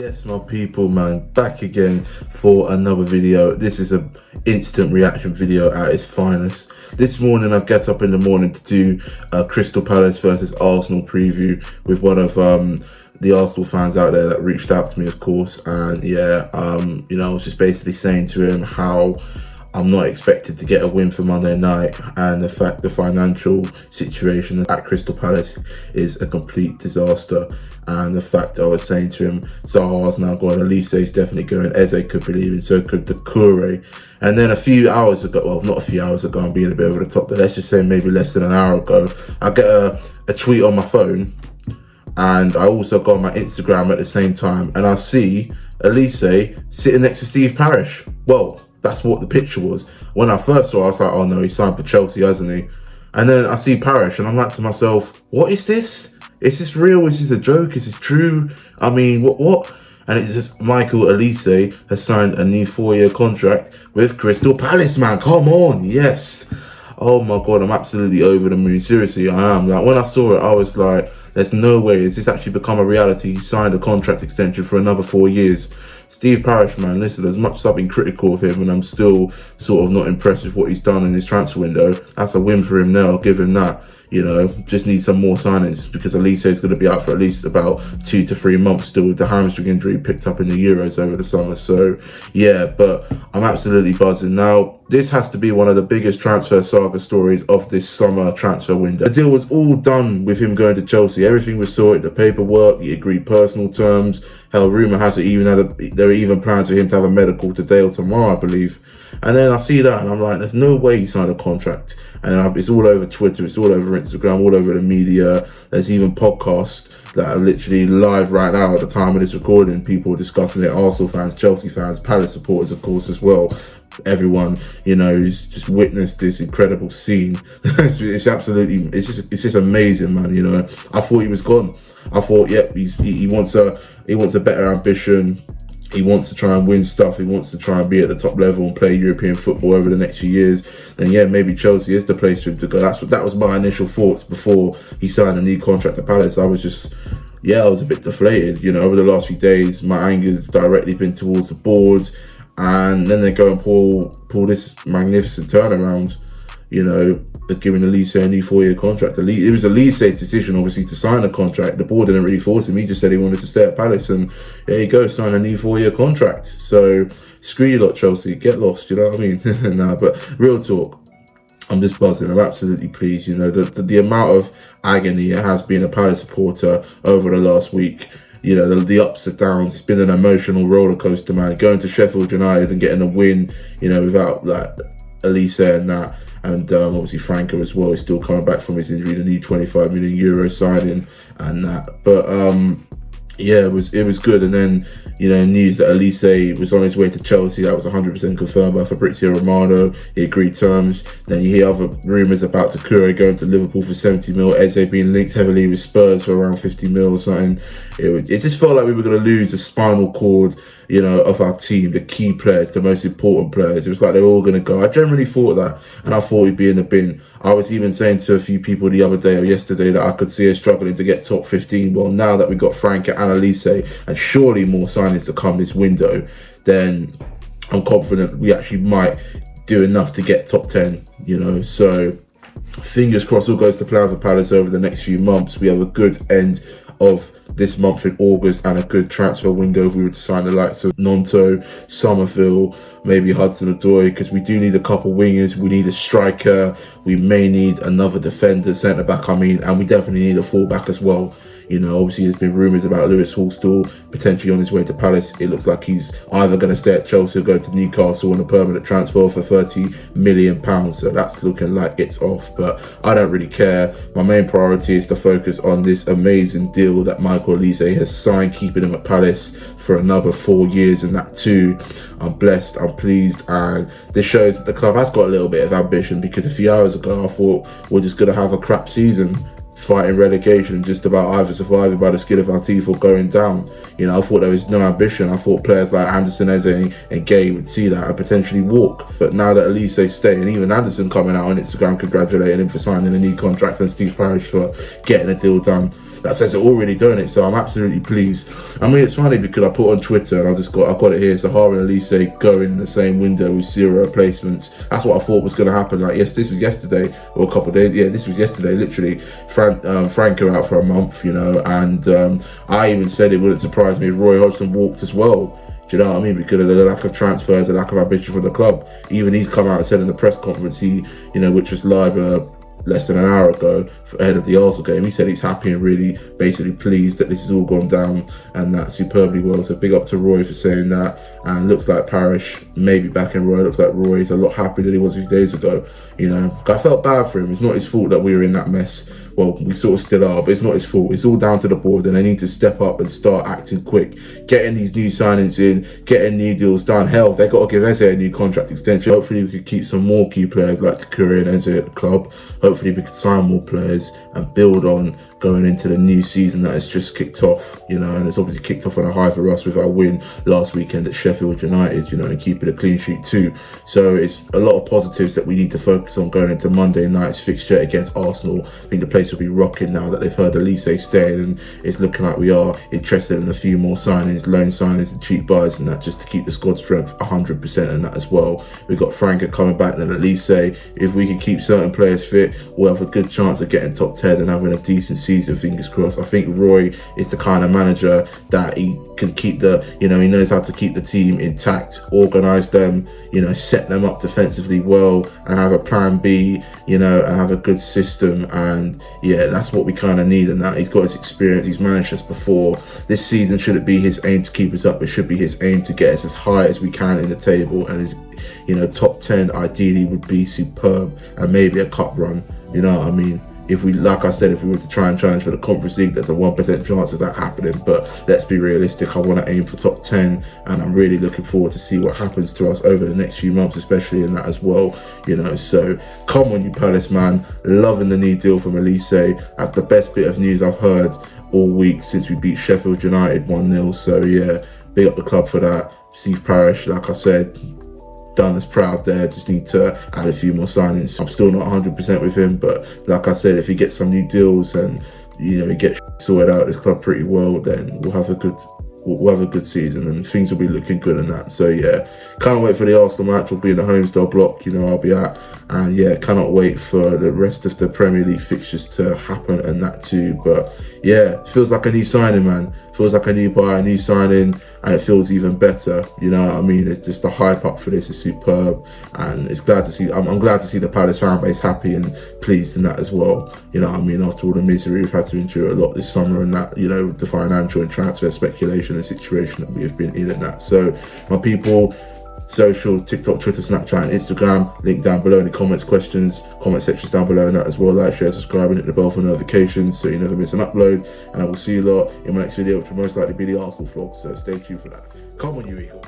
Yes, my people, man, back again for another video. This is an instant reaction video at its finest. This morning I get up in the morning to do a Crystal Palace versus Arsenal preview with one of the Arsenal fans out there that reached out to me, of course. And yeah, I was just basically saying to him how I'm not expected to get a win for Monday night, and the fact the financial situation at Crystal Palace is a complete disaster, and the fact I was saying to him, Zaha's now going, Olise is definitely going, Eze could be leaving, so could the Kure. And then a few hours ago, well, not a few hours ago, I'm being a bit over the top, but let's just say maybe less than an hour ago, I get a tweet on my phone, and I also got my Instagram at the same time, and I see Olise sitting next to Steve Parish. Well, that's what the picture was. When I first saw it, I was like, oh no, he signed for Chelsea, hasn't he? And then I see Parish and I'm like to myself, what is this? Is this real? Is this a joke? Is this true? I mean, what? And it's just Michael Olise has signed a new 4-year contract with Crystal Palace, man. Come on, yes. Oh my God, I'm absolutely over the moon. Seriously, I am. Like, when I saw it, I was like, there's no way. Has this actually become a reality? He signed a contract extension for another 4 years. Steve Parish, man, listen, as much as I've been critical of him and I'm still sort of not impressed with what he's done in his transfer window, that's a win for him now. I'll give him that. You know, just need some more signings because Olise is going to be out for at least about 2 to 3 months still with the hamstring injury picked up in the Euros over the summer. So, yeah, but I'm absolutely buzzing. Now, this has to be one of the biggest transfer saga stories of this summer transfer window. The deal was all done with him going to Chelsea. Everything was sorted, the paperwork, he agreed personal terms. Hell, rumour has it there are even plans for him to have a medical today or tomorrow, I believe. And then I see that and I'm like, there's no way he signed a contract. And it's all over Twitter, it's all over Instagram, all over the media. There's even podcasts that are literally live right now at the time of this recording. People discussing it, Arsenal fans, Chelsea fans, Palace supporters, of course, as well. Everyone, you know, who's just witnessed this incredible scene. It's absolutely, it's just amazing, man. You know, I thought he was gone. I thought, yep, he wants a better ambition. He wants to try and win stuff. He wants to try and be at the top level and play European football over the next few years. Then yeah, maybe Chelsea is the place for him to go. That was my initial thoughts before he signed a new contract at Palace. I was a bit deflated. You know, over the last few days, my anger has directly been towards the board, and then they go and pull this magnificent turnaround. You know, giving Olise a new 4-year contract. It was Olise's decision, obviously, to sign a contract. The board didn't really force him. He just said he wanted to stay at Palace, and there you go, sign a new 4-year contract. So screw you lot, Chelsea. Get lost, you know what I mean? Nah, but real talk, I'm just buzzing. I'm absolutely pleased. You know, the amount of agony it has been a Palace supporter over the last week. You know, the ups and downs. It's been an emotional roller coaster, man. Going to Sheffield United and getting a win, you know, without like Olise and that. And obviously Franco as well is still coming back from his injury, the new 25 million euro signing and that. But yeah, it was good. And then, you know, news that Olise was on his way to Chelsea. That was 100% confirmed by Fabrizio Romano. He agreed terms. Then you hear other rumours about Takura going to Liverpool for 70 mil. Eze being linked heavily with Spurs for around 50 mil or something. It just felt like we were going to lose the spinal cord, you know, of our team, the key players, the most important players. It was like they were all going to go. I generally thought that, and I thought he'd be in the bin. I was even saying to a few people the other day or yesterday that I could see us struggling to get top 15. Well, now that we've got Franco and Olise, and surely more signings to come this window, then I'm confident we actually might do enough to get top 10, you know. So fingers crossed all goes to plan for Palace over the next few months. We have a good end of this month in August and a good transfer window if we were to sign the likes of Nonto, Somerville, maybe Hudson-Odoi, because we do need a couple wingers. We need a striker. We may need another defender, centre-back, I mean, and we definitely need a full-back as well. You know, obviously there's been rumours about Lewis Hall still potentially on his way to Palace. It looks like he's either going to stay at Chelsea or go to Newcastle on a permanent transfer for £30 million. So that's looking like it's off, but I don't really care. My main priority is to focus on this amazing deal that Michael Olise has signed, keeping him at Palace for another 4 years, and that too. I'm blessed, I'm pleased, and this shows that the club has got a little bit of ambition, because a few hours ago I thought we're just going to have a crap season, fighting relegation, just about either surviving by the skin of our teeth or going down. You know, I thought there was no ambition. I thought players like Anderson, Eze and Gay would see that and potentially walk. But now that Olise's staying, and even Anderson coming out on Instagram congratulating him for signing a new contract, and Steve Parish for getting a deal done, that says it already, don't it? So I'm absolutely pleased. I mean, it's funny because I put on Twitter and I got it here. Sahara and Olise going in the same window with 0 replacements. That's what I thought was going to happen. Like, yes, this was yesterday or a couple of days. Yeah, this was yesterday. Literally, Franco out for a month, you know, and I even said it wouldn't surprise me if Roy Hodgson walked as well. Do you know what I mean? Because of the lack of transfers, the lack of ambition for the club. Even he's come out and said in the press conference, which was live less than an hour ago ahead of the Arsenal game, he said he's happy and really basically pleased that this has all gone down and that superbly well. So big up to Roy for saying that. And looks like Parish may be back in Roy. Looks like Roy's a lot happier than he was a few days ago. You know, I felt bad for him. It's not his fault that we were in that mess. Well, we sort of still are, but it's not his fault. It's all down to the board, and they need to step up and start acting quick, getting these new signings in, getting new deals done. Hell, they got to give Eze a new contract extension. Hopefully we could keep some more key players like Takuri and Eze at the club. Hopefully we could sign more players and build on going into the new season that has just kicked off, you know, and it's obviously kicked off on a high for us with our win last weekend at Sheffield United, you know, and keeping a clean sheet too. So it's a lot of positives that we need to focus on going into Monday night's fixture against Arsenal. I think the place will be rocking now that they've heard Olise staying, and it's looking like we are interested in a few more signings, loan signings and cheap buys and that, just to keep the squad strength 100% and that as well. We've got Franco coming back, then Olise. If we can keep certain players fit, we'll have a good chance of getting top 10 and having a decent season, fingers crossed. I think Roy is the kind of manager that he can keep he knows how to keep the team intact, organise them, you know, set them up defensively well and have a plan B, you know, and have a good system. And yeah, that's what we kind of need, and that he's got his experience, he's managed us before. This season shouldn't be his aim to keep us up, it should be his aim to get us as high as we can in the table, and his, you know, top 10 ideally would be superb, and maybe a cup run, you know what I mean? If we, like I said, if we were to try and challenge for the Conference League, there's a 1% chance of that happening. But let's be realistic. I want to aim for top 10, and I'm really looking forward to see what happens to us over the next few months, especially in that as well. You know, so come on, you Palace man. Loving the new deal from Olise. That's the best bit of news I've heard all week since we beat Sheffield United 1-0. So yeah, big up the club for that. Steve Parish, like I said, done us proud there. Just need to add a few more signings. I'm still not 100% with him, but like I said, if he gets some new deals and, you know, he gets sorted out this club pretty well, then we'll have a good season and things will be looking good in that. So yeah, can't wait for the Arsenal match. We'll be in the Homestyle block, you know, I'll be at, and yeah, cannot wait for the rest of the Premier League fixtures to happen and that too. But yeah, feels like a new signing, man. Feels like a new buy, a new signing, and it feels even better. You know what I mean? It's just the hype up for this is superb, and it's glad to see. I'm glad to see the Palace fan base happy and pleased in that as well. You know what I mean? After all the misery we've had to endure a lot this summer and that, you know, the financial and transfer speculation and situation that we have been in and that. So, my people, socials, TikTok, Twitter, Snapchat and Instagram, link down below in the comments, questions, comment sections down below and that as well. Like, share, subscribe and hit the bell for notifications so you never miss an upload, and I will see you lot in my next video, which will most likely be the Arsenal vlog, so stay tuned for that. Come on, you Eagles.